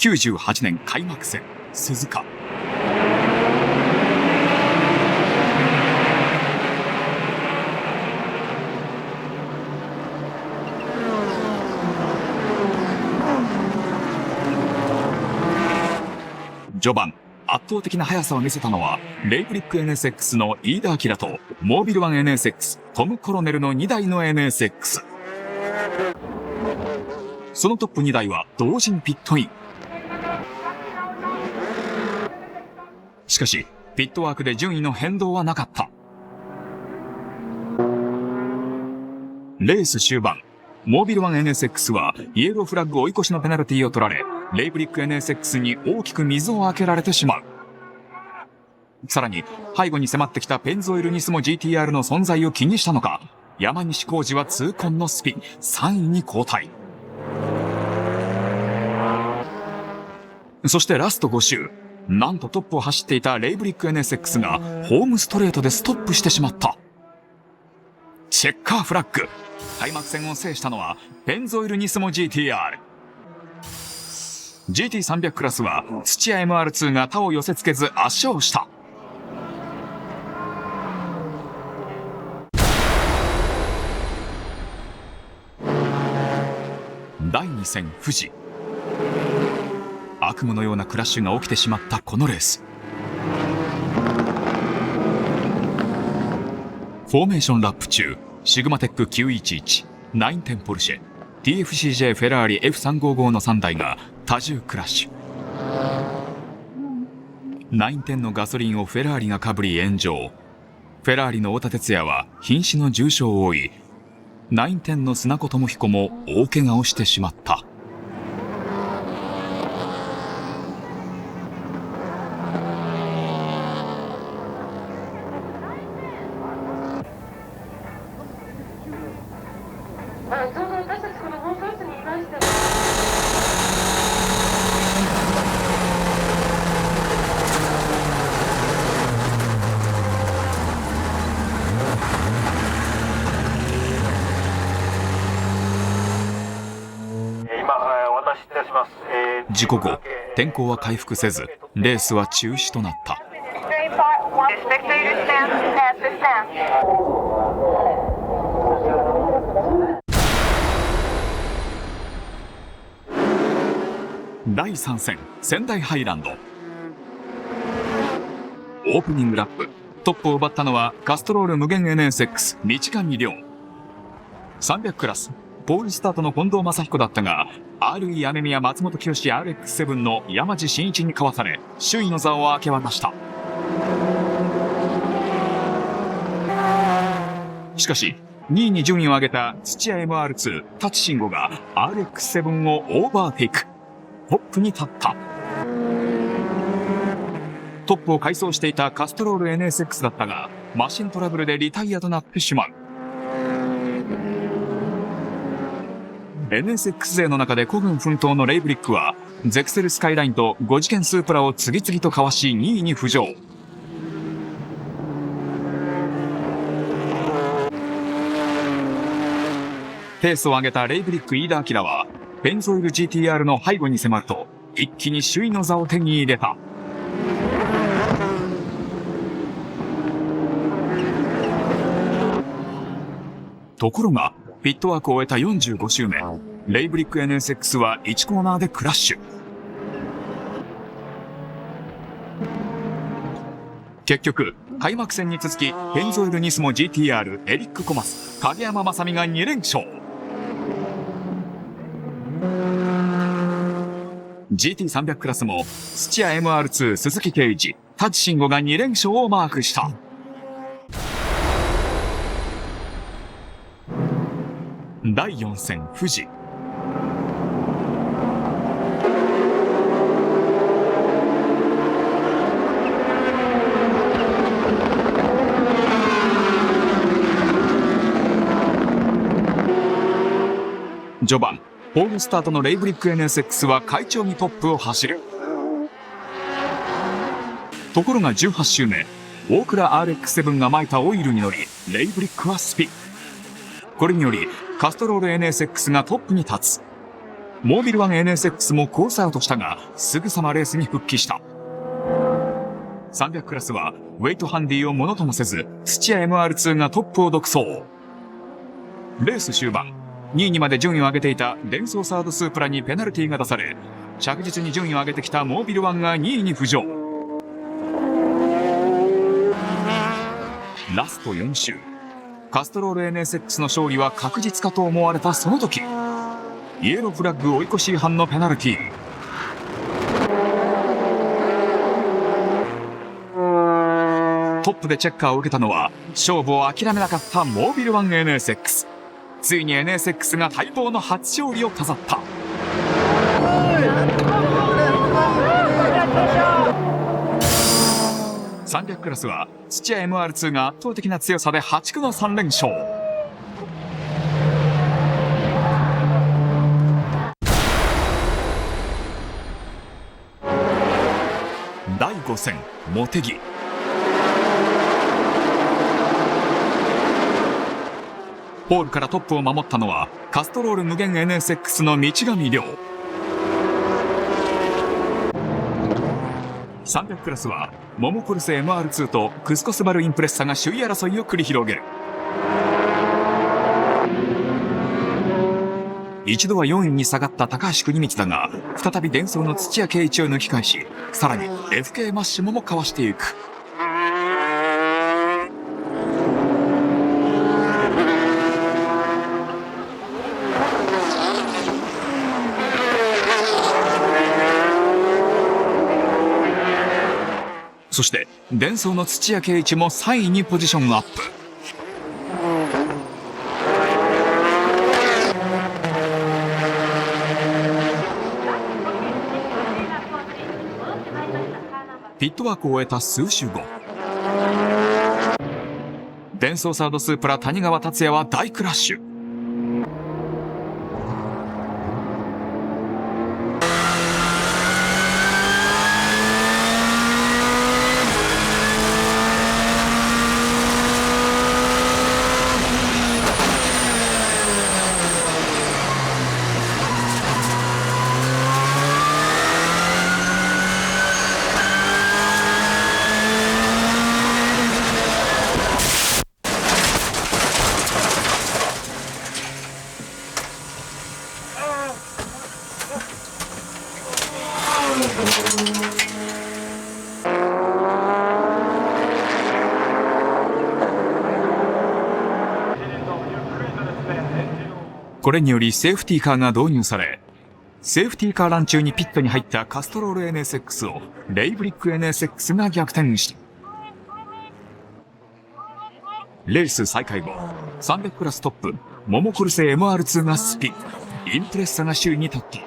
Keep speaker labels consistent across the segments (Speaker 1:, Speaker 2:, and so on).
Speaker 1: 98年開幕戦鈴鹿。序盤、圧倒的な速さを見せたのはレイブリック NSX の飯田明とモービルワン NSX トム・コロネルの2台の NSX。 そのトップ2台は同時にピットイン。しかしピットワークで順位の変動はなかった。レース終盤、モービルワン NSX はイエローフラッグ追い越しのペナルティを取られ、レイブリック NSX に大きく水をあけられてしまう。さらに背後に迫ってきたペンゾイルニスモ GTR の存在を気にしたのか、山西浩二は痛恨のスピン、3位に後退。そしてラスト5周、なんとトップを走っていたレイブリック NSX がホームストレートでストップしてしまった。チェッカーフラッグ。開幕戦を制したのはペンゾイルニスモ GTR。GT300 クラスは土屋 MR2 が他を寄せ付けず圧勝した。第2戦富士。悪夢のようなクラッシュが起きてしまったこのレース。フォーメーションラップ中、シグマテック911、910ポルシェ、TFCJ フェラーリ F355 の3台が多重クラッシュ。910のガソリンをフェラーリがかぶり炎上。フェラーリの太田哲也は瀕死の重傷を負い、910の砂子智彦も大怪我をしてしまった。事故後、天候は回復せず、レースは中止となった。第3戦、仙台ハイランド。オープニングラップ、トップを奪ったのはカストロール無限 NSX 道上亮。300クラス、ポールスタートの近藤正彦だったが、RE 雨宮松本清 RX7 の山地真一にかわされ、首位の座を明け渡した。しかし2位に順位を上げた土屋 MR2 舘慎吾が RX7 をオーバーテイク、トップに立った。トップを快走していたカストロール NSX だったが、マシントラブルでリタイアとなってしまう。NSX 勢の中で孤軍奮闘のレイブリックはゼクセルスカイラインと5次元スープラを次々とかわし2位に浮上。ペースを上げたレイブリック飯田明はペンゾイル GTR の背後に迫ると一気に首位の座を手に入れた。ところがピットワークを終えた45周目、レイブリック NSX は1コーナーでクラッシュ。結局開幕戦に続きペンゾイルニスモ GTR エリック・コマス、影山正美が2連勝。GT300 クラスも土屋 MR2 鈴木圭一、舘慎吾が2連勝をマークした。第4戦富士。序盤、ポールスタートのレイブリック NSX は快調にトップを走る。ところが18周目、大倉 RX7 が撒いたオイルに乗り、レイブリックはスピン。これによりカストロール NSX がトップに立つ。モービル 1NSX もコースアウトしたが、すぐさまレースに復帰した。300クラスは、ウェイトハンディをものともせず、土屋 MR2 がトップを独走。レース終盤、2位にまで順位を上げていたデンソーサードスープラにペナルティが出され、着実に順位を上げてきたモービル1が2位に浮上。ラスト4周、カストロール NSX の勝利は確実かと思われたその時、イエローフラッグ追い越し違反のペナルティ。トップでチェッカーを受けたのは勝負を諦めなかったモービル 1NSX。 ついに NSX が待望の初勝利を飾った。300クラスは土屋 MR2 が圧倒的な強さで8区の3連勝。第5戦茂木。ポールからトップを守ったのはカストロール無限 NSX の道上亮。300クラスはモモコルセ MR2 とクスコスバルインプレッサが首位争いを繰り広げる。一度は4位に下がった高橋国光だが、再びデンソーの土屋圭一を抜き返し、さらに FK マッシモもかわしていく。そしてデンソーの土屋圭一も3位にポジションアップ。ピットワークを終えた数週後、デンソーサードスープラ谷川達也は大クラッシュ。これによりセーフティーカーが導入され、セーフティーカーラン中にピットに入ったカストロール NSX をレイブリック NSX が逆転した。レース再開後、300クラストップモモコルセ MR2 がスピン、インプレッサが首位に立った。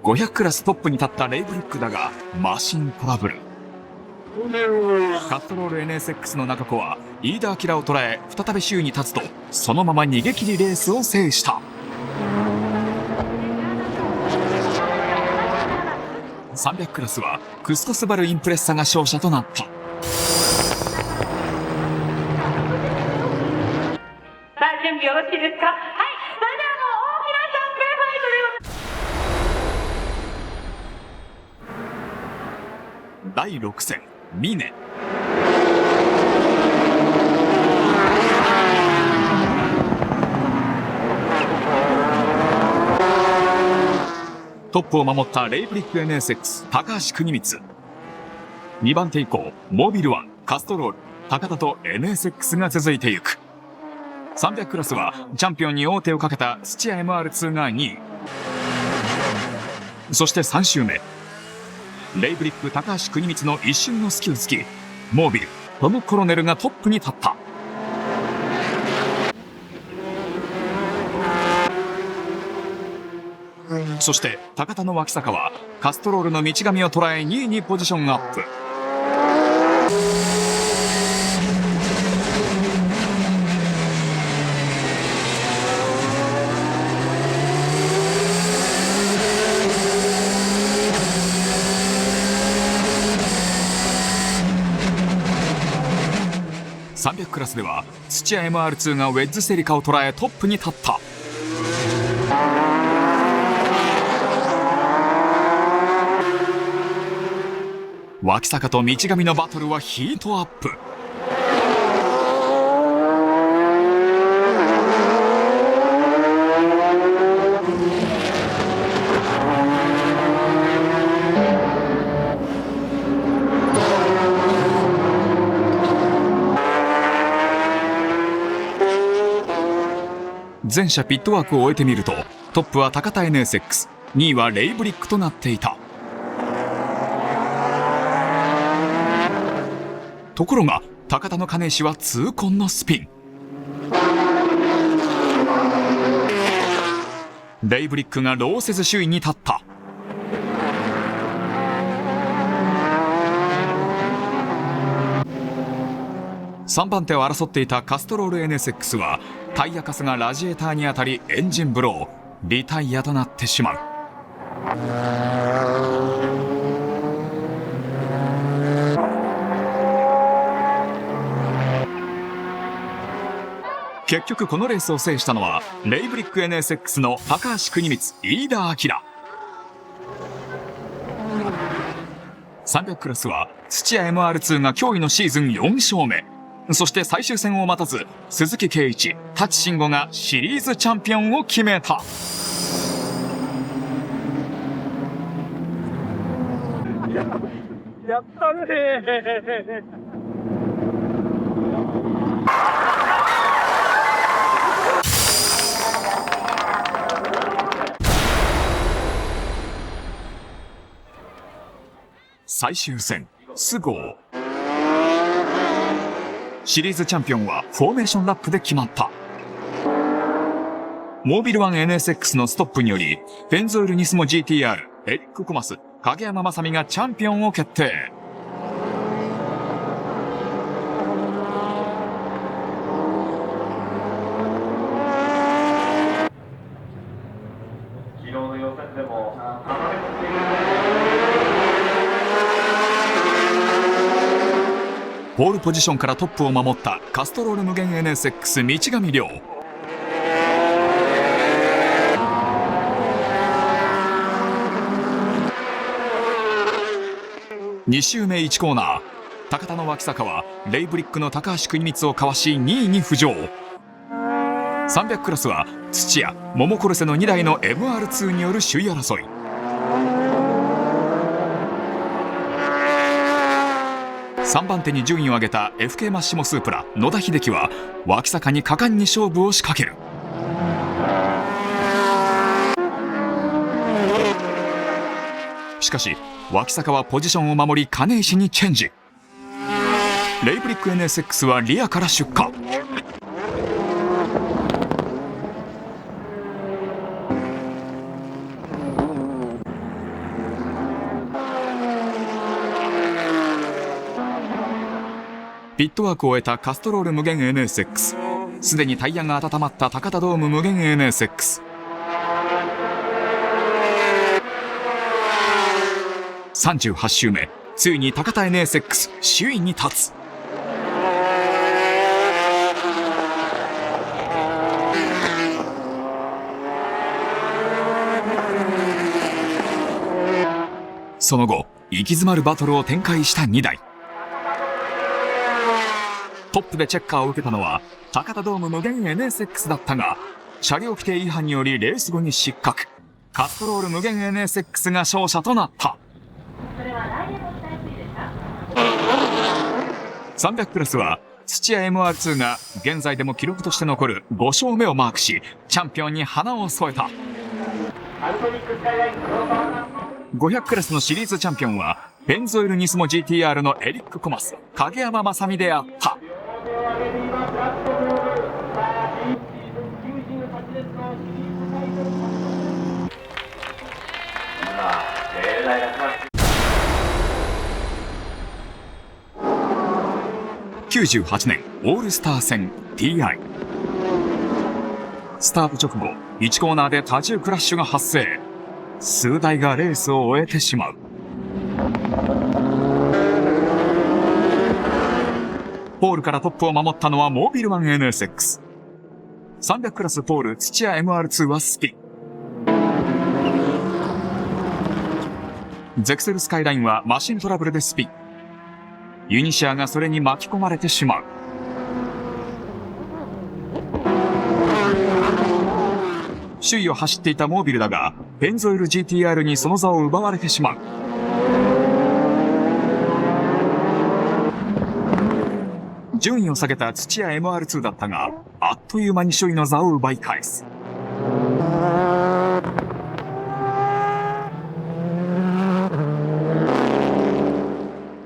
Speaker 1: 500クラストップに立ったレイブリックだがマシントラブル。カストロール NSX の中子はイーダーキラを捉え再び首位に立つと、そのまま逃げ切りレースを制した。300クラスはクスコスバルインプレッサが勝者となった。
Speaker 2: さあ準備よろしいですか。はい、それではもう大きなシャンプーファイトでございます。
Speaker 1: 第6戦ミネ。トップを守ったレイブリック NSX 高橋国光。2番手以降モービル1、カストロール、高田と NSX が続いていく。300クラスはチャンピオンに王手をかけた土屋 MR2 が2位。そして3周目、レイブリック高橋国光の一瞬の隙を突き、モービルトム・コロネルがトップに立った。そして高田の脇坂はカストロールの道上を捉え2位にポジションアップ。300クラスでは土屋 MR2 がウェッズセリカを捉えトップに立った。脇坂と道上のバトルはヒートアップ。全車ピットワークを終えてみると、トップは高田 NSX、2位はレイブリックとなっていた。ところが高田の金石は痛恨のスピン。レイブリックが労せず首位に立った。3番手を争っていたカストロール NSX はタイヤカスがラジエーターに当たりエンジンブロー、リタイアとなってしまう。結局このレースを制したのはレイブリック NSX の高橋邦光、飯田明。300クラスは土屋 MR2 が驚異のシーズン4勝目。そして最終戦を待たず鈴木圭一、舘慎吾がシリーズチャンピオンを決めた。
Speaker 3: やったね
Speaker 1: 最終戦、菅生。シリーズチャンピオンはフォーメーションラップで決まった。モービルワン NSX のストップによりペンゾイルニスモ GTR、エリック・コマス、影山正美がチャンピオンを決定。
Speaker 3: 昨日の予選でも
Speaker 1: ポールポジションからトップを守ったカストロール無限 NSX 道上亮。2周目1コーナー、高田の脇坂はレイブリックの高橋邦光をかわし2位に浮上。300クラスは土屋、モモコルセの2台の MR2 による首位争い。3番手に順位を上げた FK マッシモスープラ野田秀樹は脇坂に果敢に勝負を仕掛ける。しかし脇坂はポジションを守り金石にチェンジ。レイブリック NSX はリアから出荷。ピットワークを終えたカストロール無限 NSX、 すでにタイヤが温まった高田ドーム無限 NSX。 38周目、ついに高田 NSX 首位に立つ。その後息詰まるバトルを展開した2台。トップでチェッカーを受けたのは高田ドーム無限 NSX だったが、車両規定違反によりレース後に失格。カストロール無限 NSX が勝者となった。300クラスは土屋 MR2 が現在でも記録として残る5勝目をマークし、チャンピオンに花を添えた。500クラスのシリーズチャンピオンはペンゾイルニスモ GTR のエリック・コマス、影山正美であった。98年オールスター戦 TI。 スタート直後1コーナーで多重クラッシュが発生。数台がレースを終えてしまう。ポールからトップを守ったのはモービル 1NSX。300クラスポール土屋 MR2 はスピン。ゼクセルスカイラインはマシントラブルでスピン。ユニシアがそれに巻き込まれてしまう。首位を走っていたモービルだが、ペンゾイル GTR にその座を奪われてしまう。順位を下げた土屋 MR2 だったが、あっという間に首位の座を奪い返す。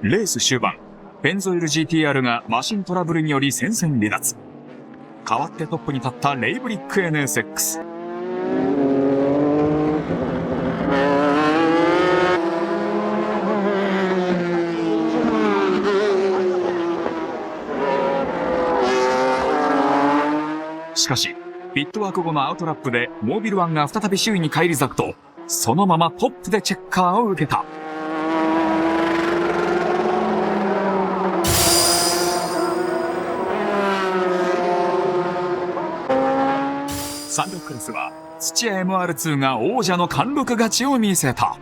Speaker 1: レース終盤、ペンゾイル GTR がマシントラブルにより戦線離脱。代わってトップに立ったレイブリック NSX。しかし、ピットワーク後のアウトラップでモービル1が再び首位に返り咲くと、そのままトップでチェッカーを受けた。300クラスは土屋 MR2 が王者の貫禄勝ちを見せた。